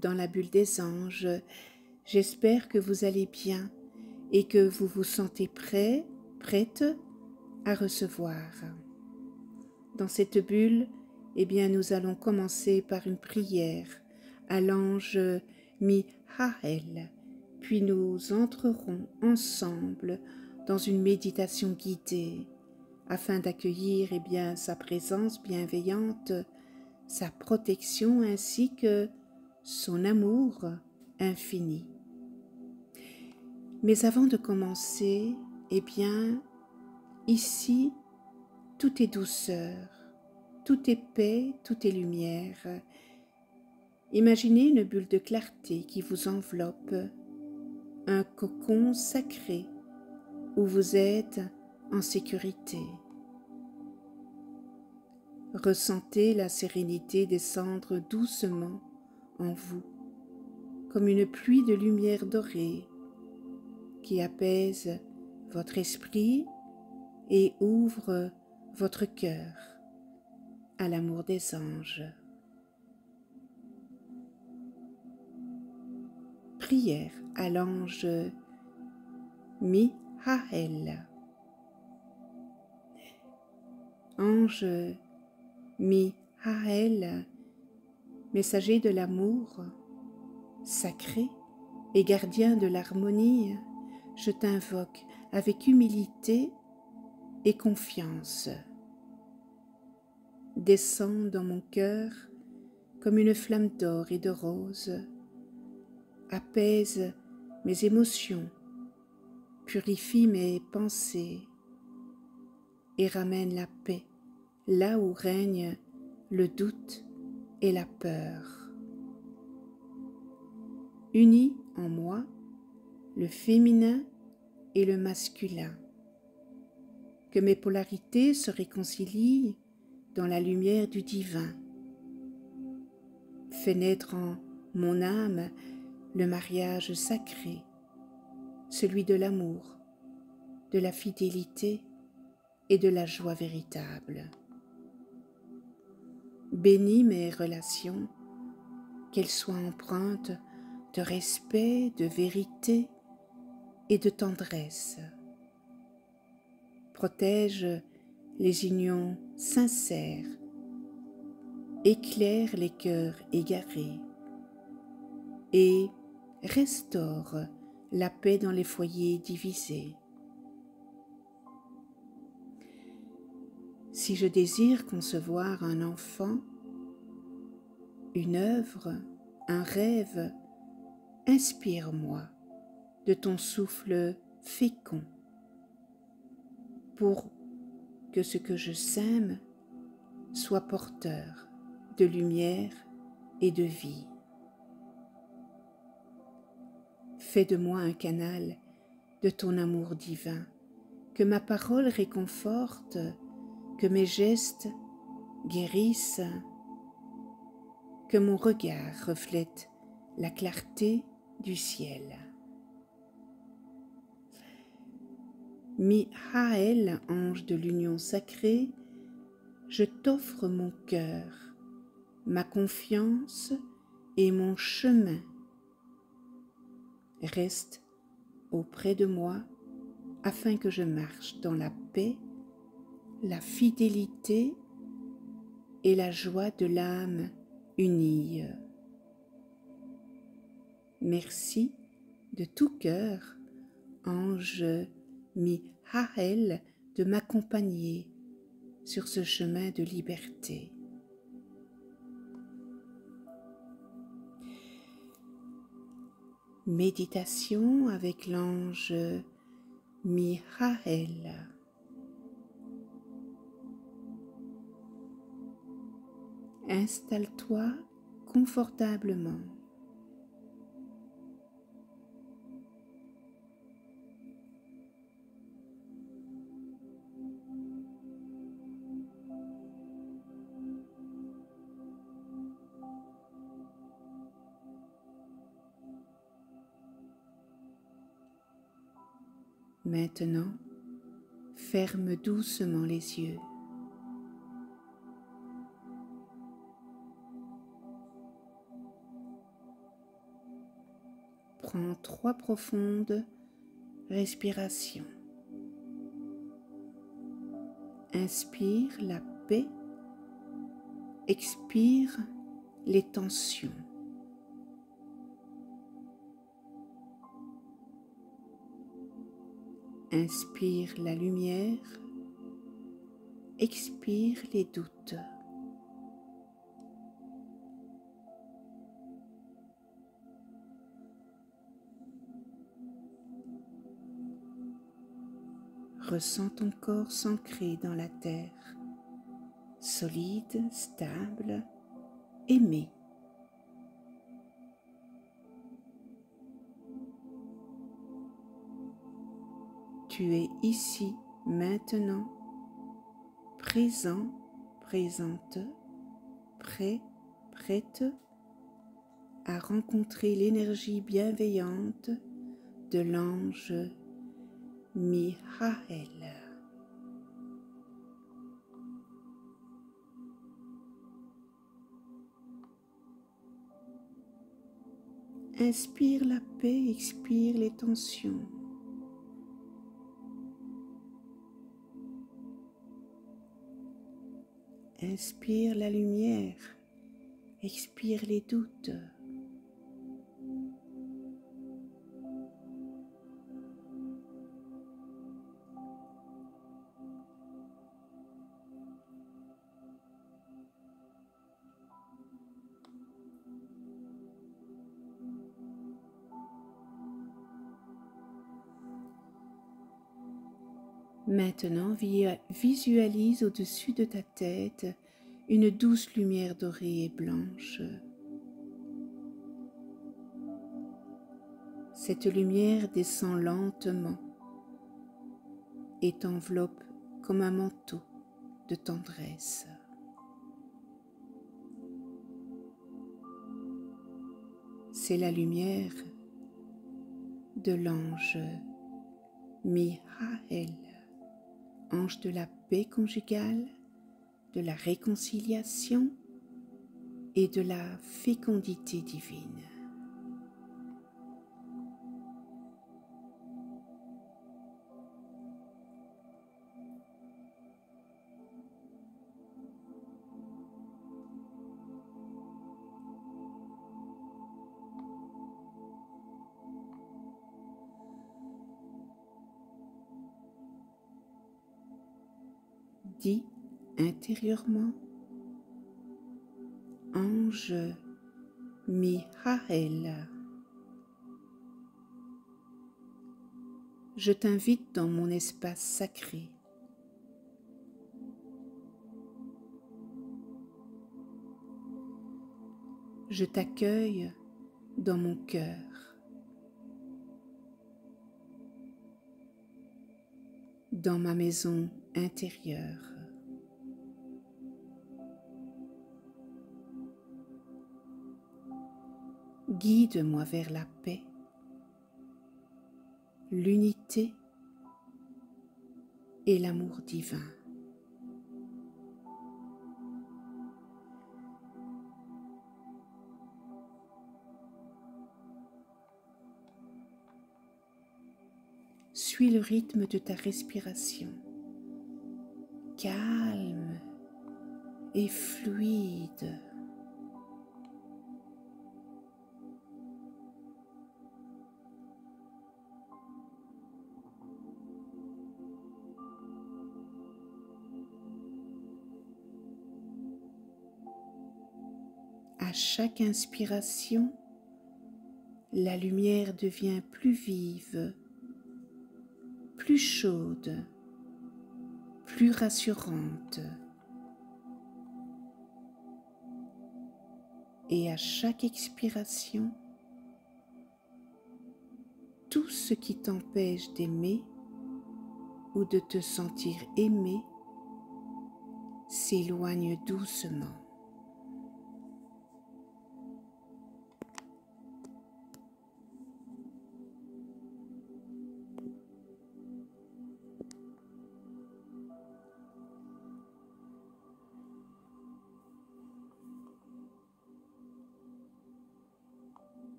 dans la bulle des anges. J'espère que vous allez bien et que vous vous sentez prête à recevoir. Dans cette bulle, nous allons commencer par une prière à l'ange Michael, puis nous entrerons ensemble dans une méditation guidée afin d'accueillir sa présence bienveillante, sa protection ainsi que son amour infini. Mais avant de commencer, ici, tout est douceur, tout est paix, tout est lumière. Imaginez une bulle de clarté qui vous enveloppe, un cocon sacré où vous êtes en sécurité. Ressentez la sérénité descendre doucement en vous, comme une pluie de lumière dorée qui apaise votre esprit et ouvre votre cœur à l'amour des anges. Prière à l'ange Michael. Ange Michael, messager de l'amour, sacré et gardien de l'harmonie, je t'invoque avec humilité et confiance. Descends dans mon cœur comme une flamme d'or et de rose, apaise mes émotions, purifie mes pensées et ramène la paix là où règne le doute et la peur. Unis en moi le féminin et le masculin, que mes polarités se réconcilient dans la lumière du divin. Fais naître en mon âme le mariage sacré, celui de l'amour, de la fidélité et de la joie véritable. Bénis mes relations, qu'elles soient empreintes de respect, de vérité et de tendresse. Protège les unions sincères, éclaire les cœurs égarés et restaure la paix dans les foyers divisés. Si je désire concevoir un enfant, une œuvre, un rêve, inspire-moi de ton souffle fécond pour que ce que je sème soit porteur de lumière et de vie. Fais de moi un canal de ton amour divin, que ma parole réconforte, que mes gestes guérissent, que mon regard reflète la clarté du ciel. Michael, ange de l'union sacrée, je t'offre mon cœur, ma confiance et mon chemin. Reste auprès de moi afin que je marche dans la paix, la fidélité et la joie de l'âme unie. Merci de tout cœur, ange Michael, de m'accompagner sur ce chemin de liberté. Méditation avec l'ange Michael. Installe-toi confortablement. Maintenant, ferme doucement les yeux. Prends 3 profondes respirations. Inspire la paix, expire les tensions. Inspire la lumière, expire les doutes. Ressens ton corps s'ancrer dans la terre, solide, stable, aimé. Tu es ici, maintenant, présent, présente, prêt, prête à rencontrer l'énergie bienveillante de l'ange Michael. Inspire la paix, expire les tensions. Inspire la lumière, expire les doutes. Maintenant, visualise au-dessus de ta tête une douce lumière dorée et blanche. Cette lumière descend lentement et t'enveloppe comme un manteau de tendresse. C'est la lumière de l'ange Michael, ange de la paix conjugale, de la réconciliation et de la fécondité divine. Dis intérieurement, ange Michael, je t'invite dans mon espace sacré. Je t'accueille dans mon cœur. Dans ma maison intérieure. Guide-moi vers la paix, l'unité et l'amour divin. Suis le rythme de ta respiration, calme et fluide. À chaque inspiration, la lumière devient plus vive, plus chaude, plus rassurante. Et à chaque expiration, tout ce qui t'empêche d'aimer ou de te sentir aimé s'éloigne doucement.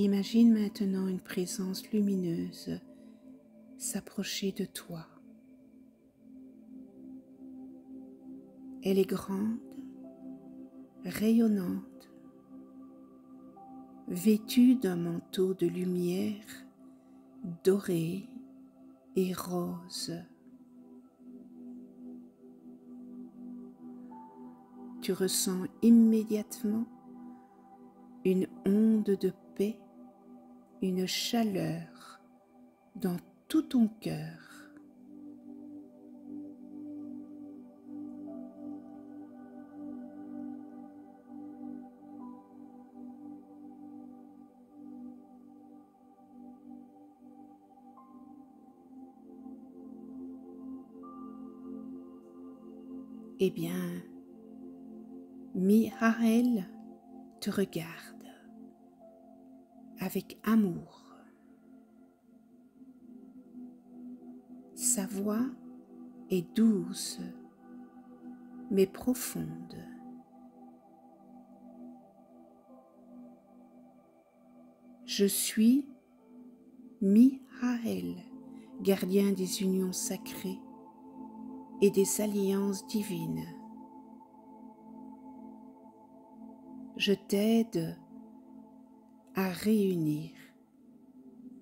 Imagine maintenant une présence lumineuse s'approcher de toi. Elle est grande, rayonnante, vêtue d'un manteau de lumière dorée et rose. Tu ressens immédiatement une onde de paix, une chaleur dans tout ton cœur. Eh bien, Mihaël te regarde avec amour. Sa voix est douce mais profonde. Je suis Mihaël, gardien des unions sacrées et des alliances divines. Je t'aide à réunir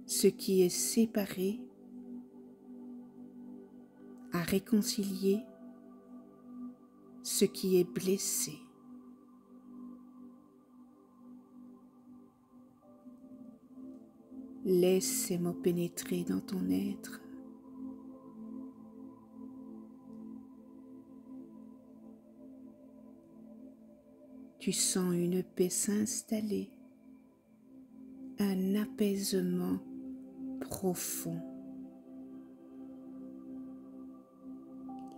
ce qui est séparé, à réconcilier ce qui est blessé. Laisse ces mots pénétrer dans ton être. Tu sens une paix s'installer, un apaisement profond.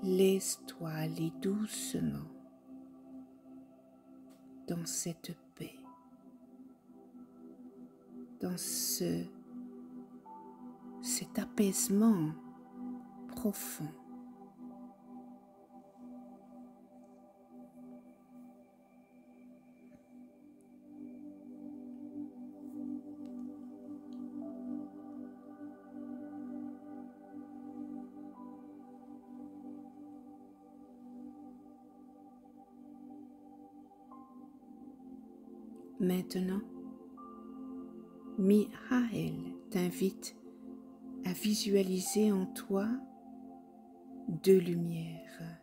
Laisse-toi aller doucement dans cette paix, dans cet apaisement profond. Maintenant, Mihaël t'invite à visualiser en toi deux lumières.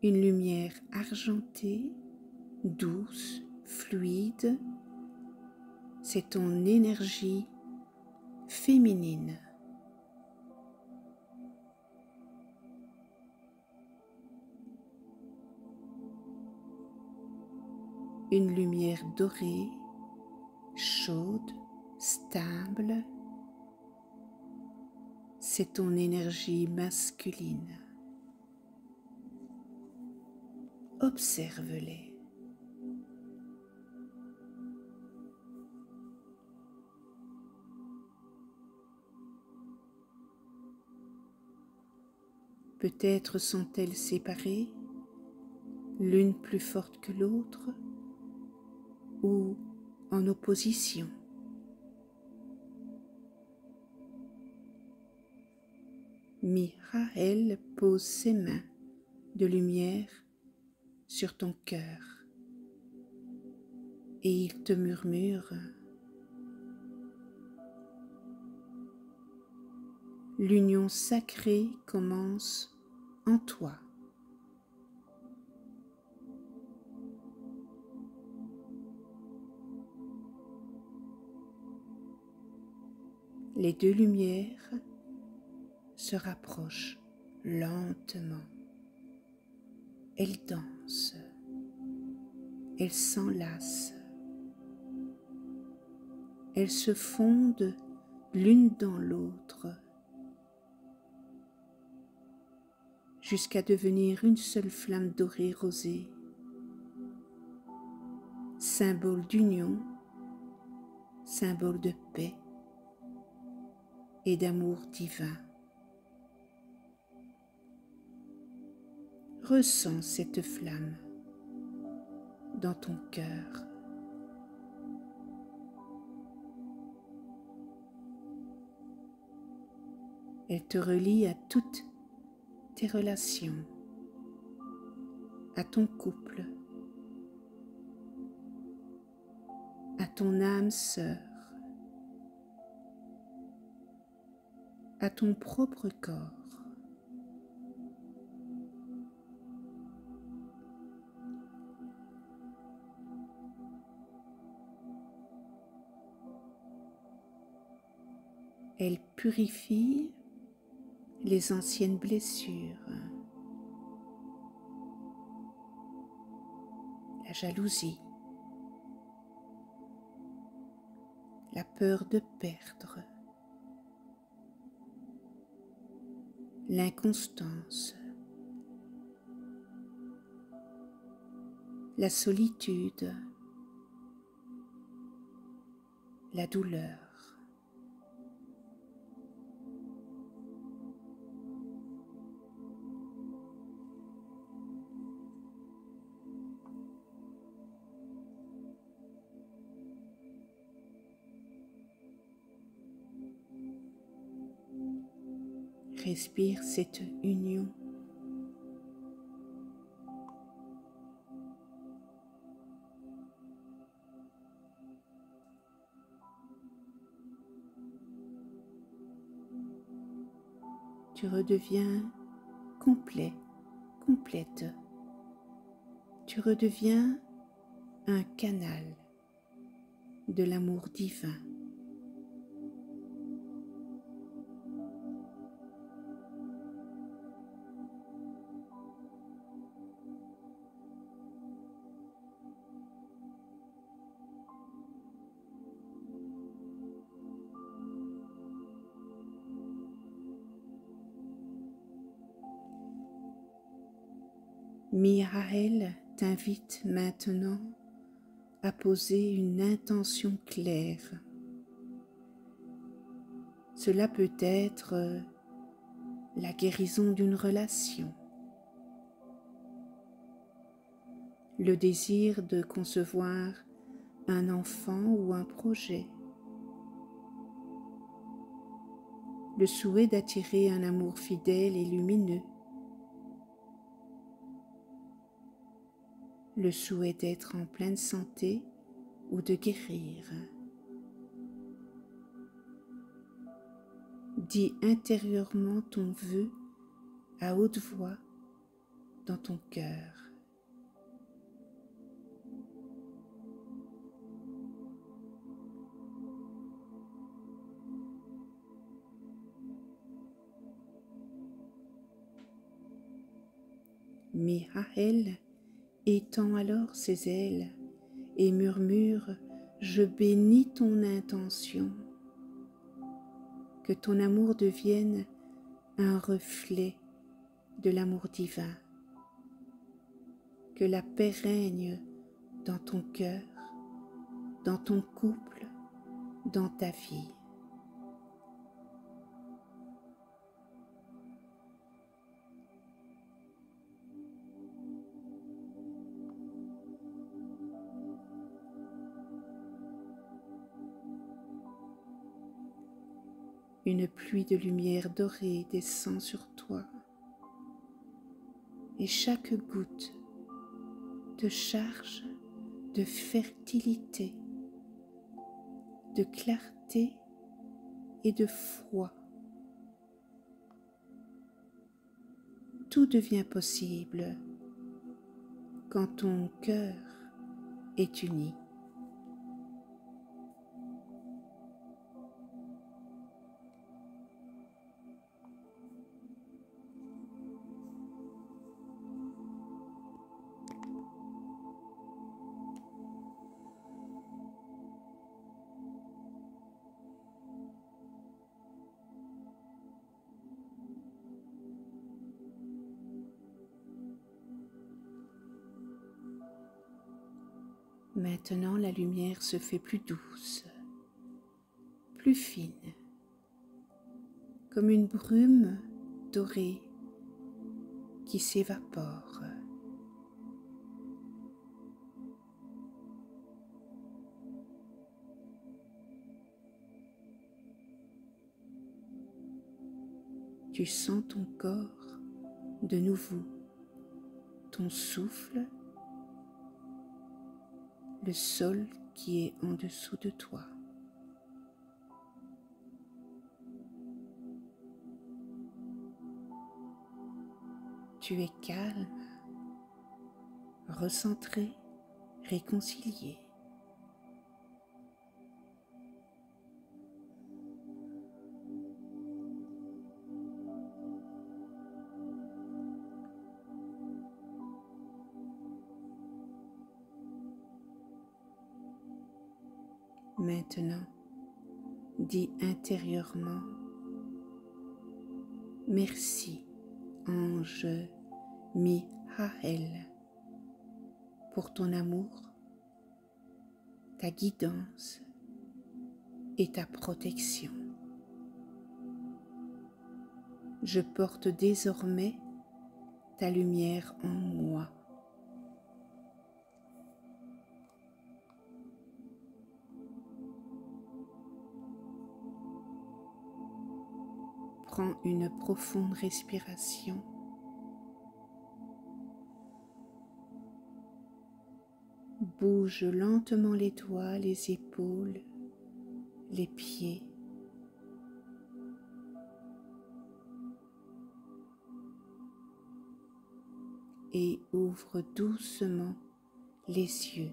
Une lumière argentée, douce, fluide, c'est ton énergie féminine. Une lumière dorée, chaude, stable, c'est ton énergie masculine. Observe-les. Peut-être sont-elles séparées, l'une plus forte que l'autre, ou en opposition. Mihaël pose ses mains de lumière sur ton cœur et il te murmure: l'union sacrée commence en toi. Les deux lumières se rapprochent lentement. Elles dansent, elles s'enlacent, elles se fondent l'une dans l'autre jusqu'à devenir une seule flamme dorée rosée, symbole d'union, symbole de paix et d'amour divin. Ressens cette flamme dans ton cœur. Elle te relie à toutes tes relations, à ton couple, à ton âme sœur, à ton propre corps. Elle purifie les anciennes blessures, la jalousie, la peur de perdre, l'inconstance, la solitude, la douleur. Respire cette union. Tu redeviens complet, complète. Tu redeviens un canal de l'amour divin. Mihaël t'invite maintenant à poser une intention claire. Cela peut être la guérison d'une relation, le désir de concevoir un enfant ou un projet, le souhait d'attirer un amour fidèle et lumineux, le souhait d'être en pleine santé ou de guérir. Dis intérieurement ton vœu à haute voix dans ton cœur. Mihaël étend alors ses ailes et murmure « Je bénis ton intention ». Que ton amour devienne un reflet de l'amour divin. Que la paix règne dans ton cœur, dans ton couple, dans ta vie. Une pluie de lumière dorée descend sur toi et chaque goutte te charge de fertilité, de clarté et de foi. Tout devient possible quand ton cœur est uni. Maintenant, la lumière se fait plus douce, plus fine, comme une brume dorée qui s'évapore. tu sens ton corps de nouveau, ton souffle, le sol qui est en dessous de toi. Tu es calme, recentré, réconcilié. Maintenant, dis intérieurement: merci, ange Mihael, pour ton amour, ta guidance et ta protection. Je porte désormais ta lumière en moi. Prends une profonde respiration. Bouge lentement les doigts, les épaules, les pieds. Et ouvre doucement les yeux.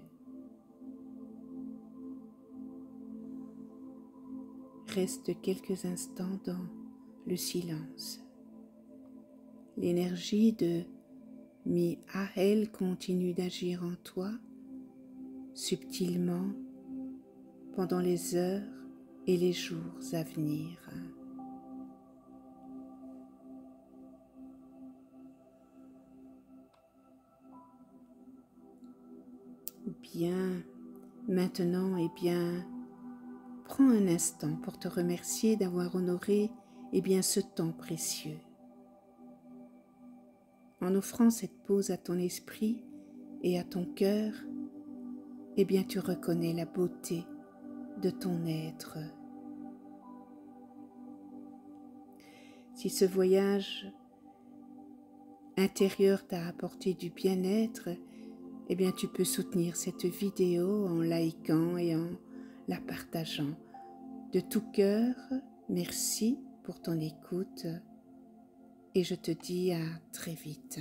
Reste quelques instants dans le silence. L'énergie de Mihael continue d'agir en toi subtilement pendant les heures et les jours à venir. Bien, maintenant, prends un instant pour te remercier d'avoir honoré ce temps précieux. En offrant cette pause à ton esprit et à ton cœur, tu reconnais la beauté de ton être. Si ce voyage intérieur t'a apporté du bien-être, tu peux soutenir cette vidéo en likant et en la partageant. De tout cœur, merci pour ton écoute et je te dis à très vite.